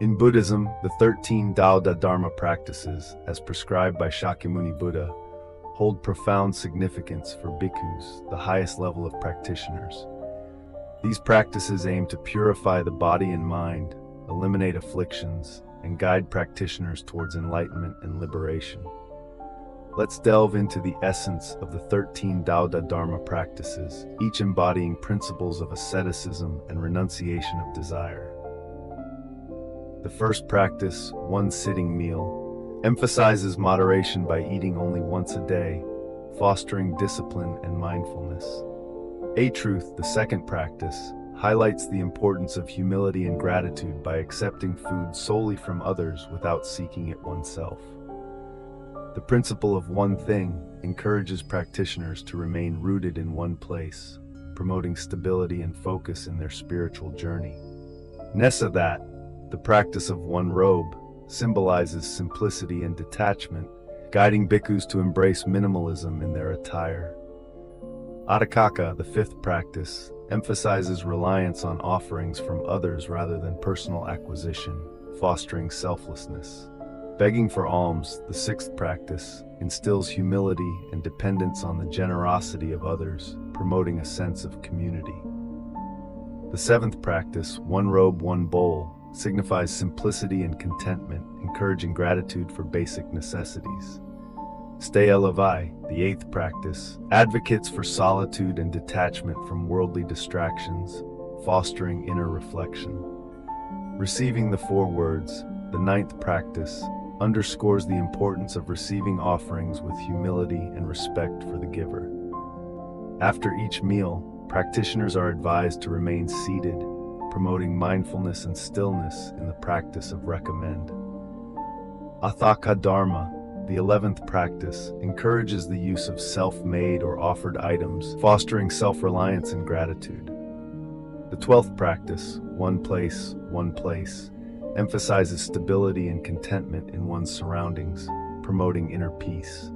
In Buddhism, the 13 Dau Da Dharma practices, as prescribed by Shakyamuni Buddha, hold profound significance for bhikkhus, the highest level of practitioners. These practices aim to purify the body and mind, eliminate afflictions, and guide practitioners towards enlightenment and liberation. Let's delve into the essence of the 13 Dau Da Dharma practices, each embodying principles of asceticism and renunciation of desire. The first practice, one sitting meal, emphasizes moderation by eating only once a day, fostering discipline and mindfulness. A Truth, the second practice, highlights the importance of humility and gratitude by accepting food solely from others without seeking it oneself. The principle of one thing encourages practitioners to remain rooted in one place, promoting stability and focus in their spiritual journey. Nessa that, the practice of one robe, symbolizes simplicity and detachment, guiding bhikkhus to embrace minimalism in their attire. Adhikaka, the fifth practice, emphasizes reliance on offerings from others rather than personal acquisition, fostering selflessness. Begging for alms, the sixth practice, instills humility and dependence on the generosity of others, promoting a sense of community. The seventh practice, one robe, one bowl, signifies simplicity and contentment, encouraging gratitude for basic necessities. Stay Elavai, the eighth practice, advocates for solitude and detachment from worldly distractions, fostering inner reflection. Receiving the four words, the ninth practice, underscores the importance of receiving offerings with humility and respect for the giver. After each meal, practitioners are advised to remain seated, promoting mindfulness and stillness in the practice of recommend. Athaka Dharma, the 11th practice, encourages the use of self-made or offered items, fostering self-reliance and gratitude. The 12th practice, one place, emphasizes stability and contentment in one's surroundings, promoting inner peace.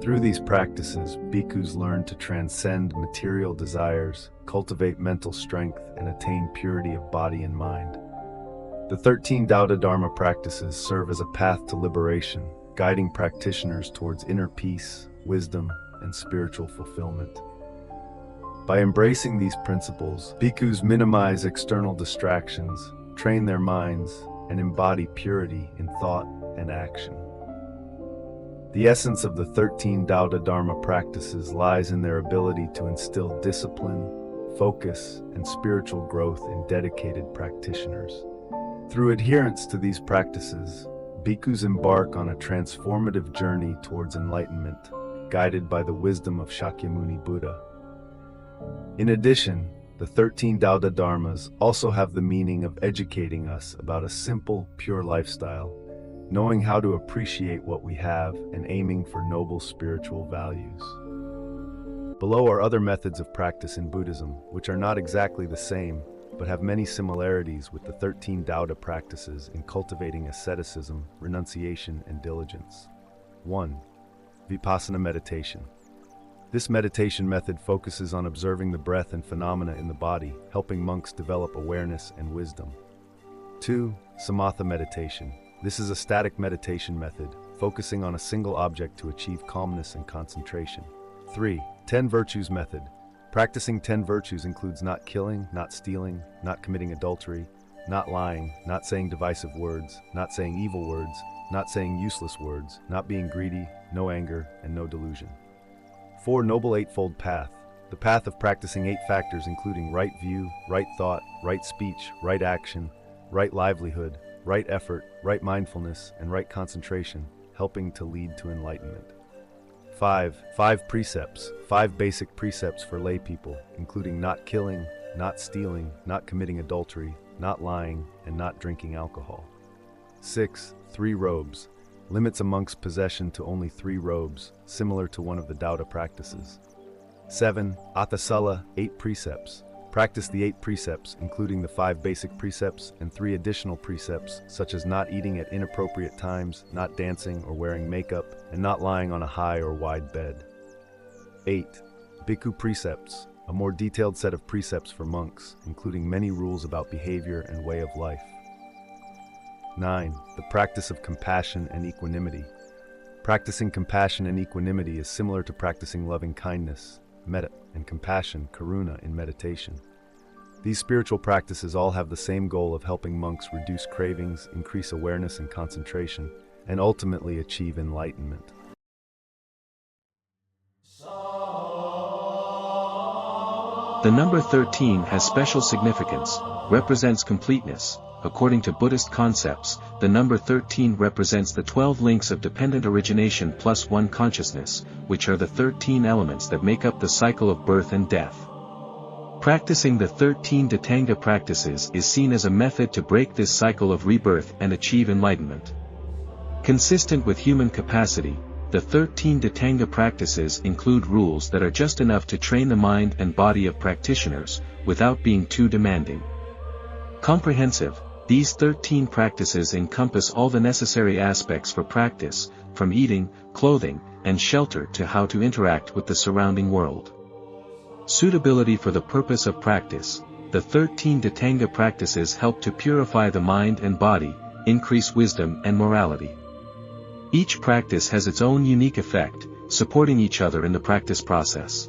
Through these practices, bhikkhus learn to transcend material desires, cultivate mental strength, and attain purity of body and mind. The 13 Dau Da Dharma practices serve as a path to liberation, guiding practitioners towards inner peace, wisdom, and spiritual fulfillment. By embracing these principles, bhikkhus minimize external distractions, train their minds, and embody purity in thought and action. The essence of the 13 Dau Da Dharma practices lies in their ability to instill discipline, focus, and spiritual growth in dedicated practitioners. Through adherence to these practices, bhikkhus embark on a transformative journey towards enlightenment, guided by the wisdom of Shakyamuni Buddha. In addition, the 13 Dau Da Dharmas also have the meaning of educating us about a simple, pure lifestyle, knowing how to appreciate what we have and aiming for noble spiritual values. Below are other methods of practice in Buddhism, which are not exactly the same, but have many similarities with the 13 Dau Da practices in cultivating asceticism, renunciation, and diligence. 1. Vipassana meditation. This meditation method focuses on observing the breath and phenomena in the body, helping monks develop awareness and wisdom. 2. Samatha meditation. This is a static meditation method, focusing on a single object to achieve calmness and concentration. 3. 10 Virtues method. Practicing 10 virtues includes not killing, not stealing, not committing adultery, not lying, not saying divisive words, not saying evil words, not saying useless words, not being greedy, no anger, and no delusion. 4. Noble Eightfold Path. The path of practicing 8 factors including right view, right thought, right speech, right action, right livelihood, right effort, right mindfulness, and right concentration, helping to lead to enlightenment. 5. 5 precepts. 5 basic precepts for lay people, including not killing, not stealing, not committing adultery, not lying, and not drinking alcohol. 6. 3 robes. Limits a monk's possession to only 3 robes, similar to one of the Dau Da practices. 7. Attasala, 8 precepts. Practice the 8 precepts, including the 5 basic precepts and 3 additional precepts, such as not eating at inappropriate times, not dancing or wearing makeup, and not lying on a high or wide bed. 8. Bhikkhu precepts, a more detailed set of precepts for monks, including many rules about behavior and way of life. 9. The practice of compassion and equanimity. Practicing compassion and equanimity is similar to practicing loving kindness, metta, and compassion, karuna, in meditation. These spiritual practices all have the same goal of helping monks reduce cravings, increase awareness and concentration, and ultimately achieve enlightenment. The number 13 has special significance, represents completeness. According to Buddhist concepts, the number 13 represents the 12 links of dependent origination plus one consciousness, which are the 13 elements that make up the cycle of birth and death. Practicing the 13 Dhatanga practices is seen as a method to break this cycle of rebirth and achieve enlightenment. Consistent with human capacity, the 13 Dhatanga practices include rules that are just enough to train the mind and body of practitioners, without being too demanding. Comprehensive, these 13 practices encompass all the necessary aspects for practice, from eating, clothing, and shelter to how to interact with the surrounding world. Suitability for the purpose of practice. The 13 Dhatanga practices help to purify the mind and body, increase wisdom and morality. Each practice has its own unique effect, supporting each other in the practice process.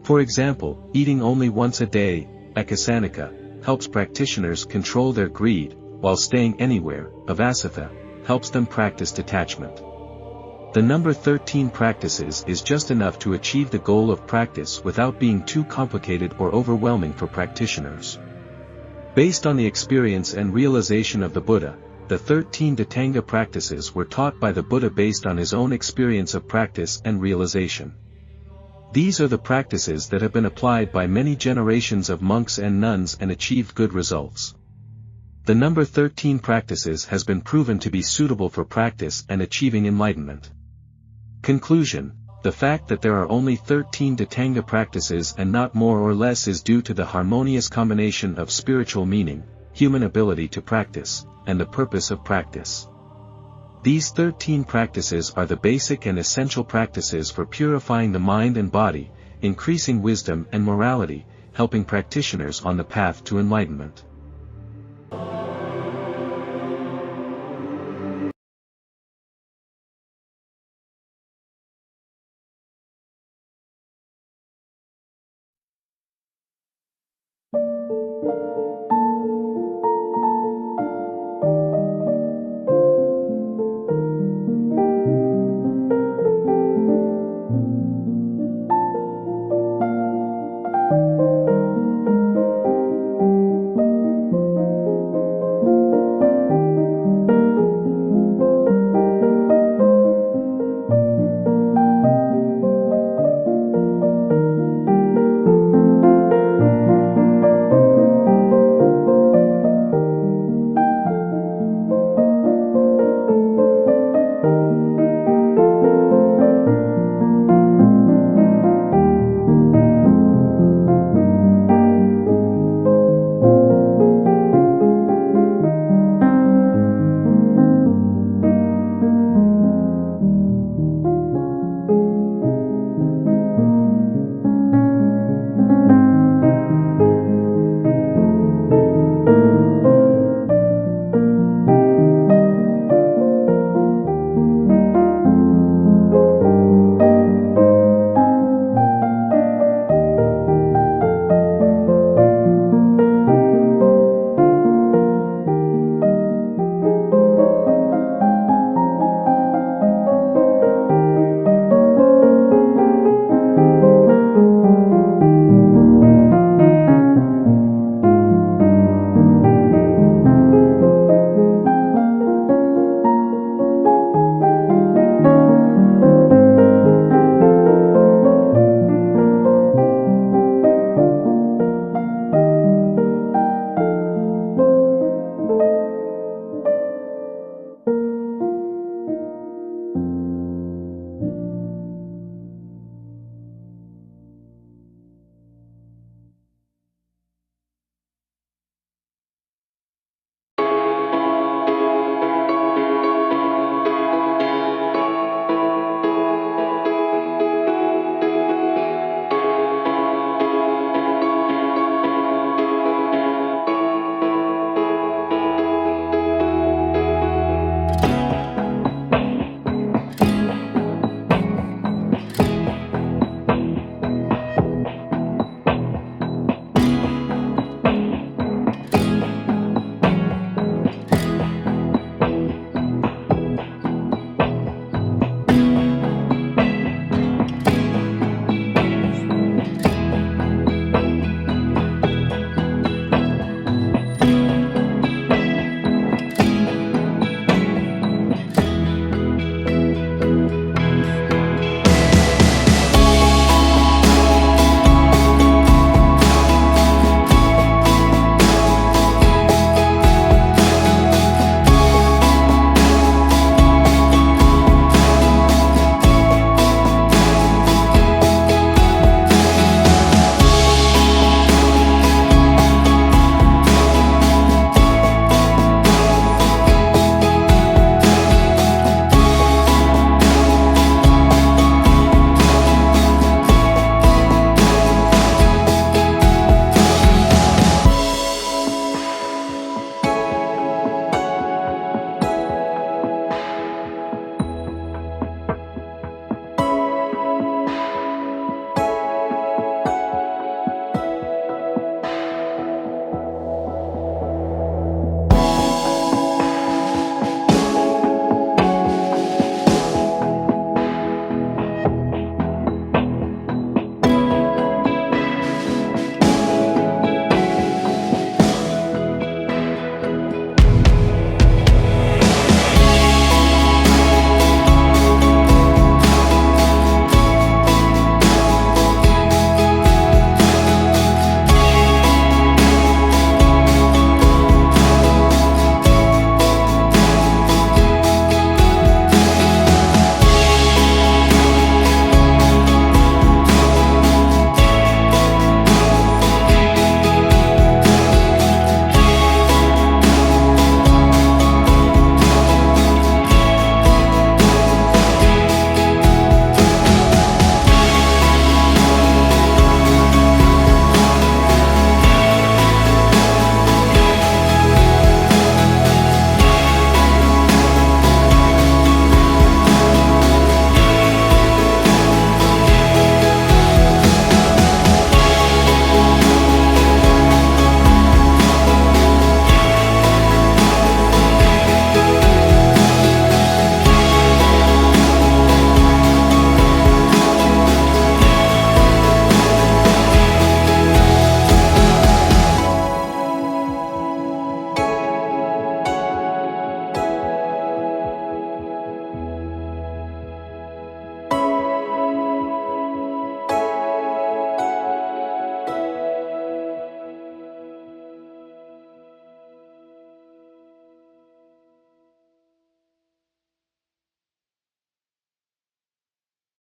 For example, eating only once a day, ekasanika, helps practitioners control their greed, while staying anywhere, avasatha, helps them practice detachment. The number 13 practices is just enough to achieve the goal of practice without being too complicated or overwhelming for practitioners. Based on the experience and realization of the Buddha, the 13 Dhatanga practices were taught by the Buddha based on his own experience of practice and realization. These are the practices that have been applied by many generations of monks and nuns and achieved good results. The number 13 practices has been proven to be suitable for practice and achieving enlightenment. Conclusion: the fact that there are only 13 Dhatanga practices and not more or less is due to the harmonious combination of spiritual meaning, human ability to practice, and the purpose of practice. These 13 practices are the basic and essential practices for purifying the mind and body, increasing wisdom and morality, helping practitioners on the path to enlightenment.